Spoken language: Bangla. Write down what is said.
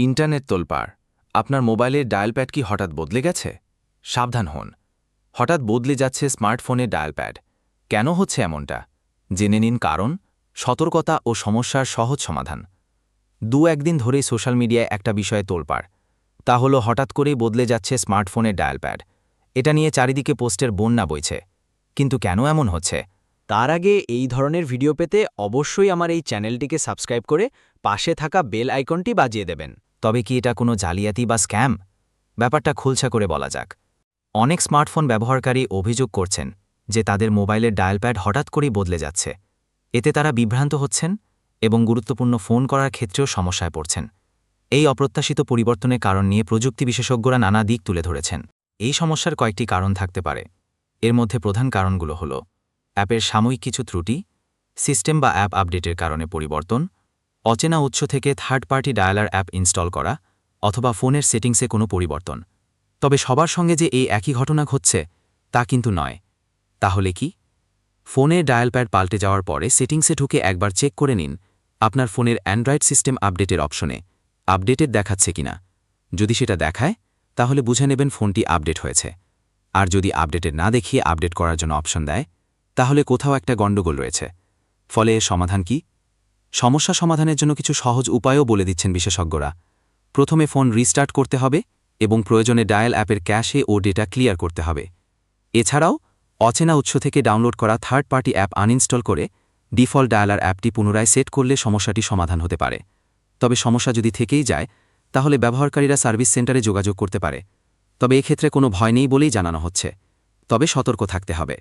ইন্টারনেট তোলপাড়। আপনার মোবাইলের ডায়াল প্যাড কি হঠাৎ বদলে গেছে? সাবধান হন, হঠাৎ বদলে যাচ্ছে স্মার্টফোনের ডায়াল প্যাড। কেন হচ্ছে এমনটা? জেনে নিন কারণ, সতর্কতা ও সমস্যার সহজ সমাধান। একদিন ধরেই সোশ্যাল মিডিয়ায় একটা বিষয়ে তোলপাড়। তা হলো হঠাৎ করেই বদলে যাচ্ছে স্মার্টফোনের ডায়াল প্যাড। এটা নিয়ে চারিদিকে পোস্টের বন্যা বইছে। কিন্তু কেন এমন হচ্ছে? তার আগে এই ধরনের ভিডিও পেতে অবশ্যই আমার এই চ্যানেলটিকে সাবস্ক্রাইব করে পাশে থাকা বেল আইকনটি বাজিয়ে দেবেন। তবে কি এটা কোনো জালিয়াতি বা স্ক্যাম? ব্যাপারটা খুলসা করে বলা যাক। অনেক স্মার্টফোন ব্যবহারকারী অভিযোগ করছেন যে তাদের মোবাইলের ডায়াল প্যাড হঠাৎ করেই বদলে যাচ্ছে। এতে তারা বিভ্রান্ত হচ্ছেন এবং গুরুত্বপূর্ণ ফোন করার ক্ষেত্রেও সমস্যায় পড়ছেন। এই অপ্রত্যাশিত পরিবর্তনের কারণ নিয়ে প্রযুক্তি বিশেষজ্ঞরা নানা দিক তুলে ধরেছেন। এই সমস্যার কয়েকটি কারণ থাকতে পারে। এর মধ্যে প্রধান কারণগুলো হল অ্যাপের সাময়িক কিছু ত্রুটি, সিস্টেম বা অ্যাপ আপডেটের কারণে পরিবর্তন, অচেনা উৎস থেকে third party dialler app install করা, অথবা ফোনের সেটিংসে কোনো পরিবর্তন। তবে সবার সঙ্গে যে এই একই ঘটনা ঘটছে তা কিন্তু নয়। তাহলে কি? ফোনের ডায়াল প্যাড পাল্টে যাওয়ার পরে সেটিংসে ঢুকে একবার চেক করে নিন আপনার ফোনের অ্যান্ড্রয়েড সিস্টেম আপডেটের অপশনে আপডেটেড দেখাচ্ছে কিনা। যদি সেটা দেখায় তাহলে বুঝে নেবেন ফোনটি আপডেট হয়েছে। আর যদি আপডেটেড না দেখিয়ে আপডেট করার জন্য অপশন দেয়, তাহলে কোথাও একটা গণ্ডগোল রয়েছে। ফলে এর সমাধান কি? সমস্যা সমাধানের জন্য কিছু সহজ উপায়ও বলে দিচ্ছেন বিশেষজ্ঞরা। প্রথমে ফোন রিস্টার্ট করতে হবে এবং প্রয়োজনে ডায়াল অ্যাপের ক্যাশে ও ডেটা ক্লিয়ার করতে হবে। এছাড়াও অচেনা উৎস থেকে ডাউনলোড করা থার্ড পার্টি অ্যাপ আনইনস্টল করে ডিফল্ট ডায়ালার অ্যাপটি পুনরায় সেট করলে সমস্যাটি সমাধান হতে পারে। তবে সমস্যা যদি থেকেই যায়, তাহলে ব্যবহারকারীরা সার্ভিস সেন্টারে যোগাযোগ করতে পারে। তবে এক্ষেত্রে কোনো ভয় নেই বলেই জানানো হচ্ছে। তবে সতর্ক থাকতে হবে।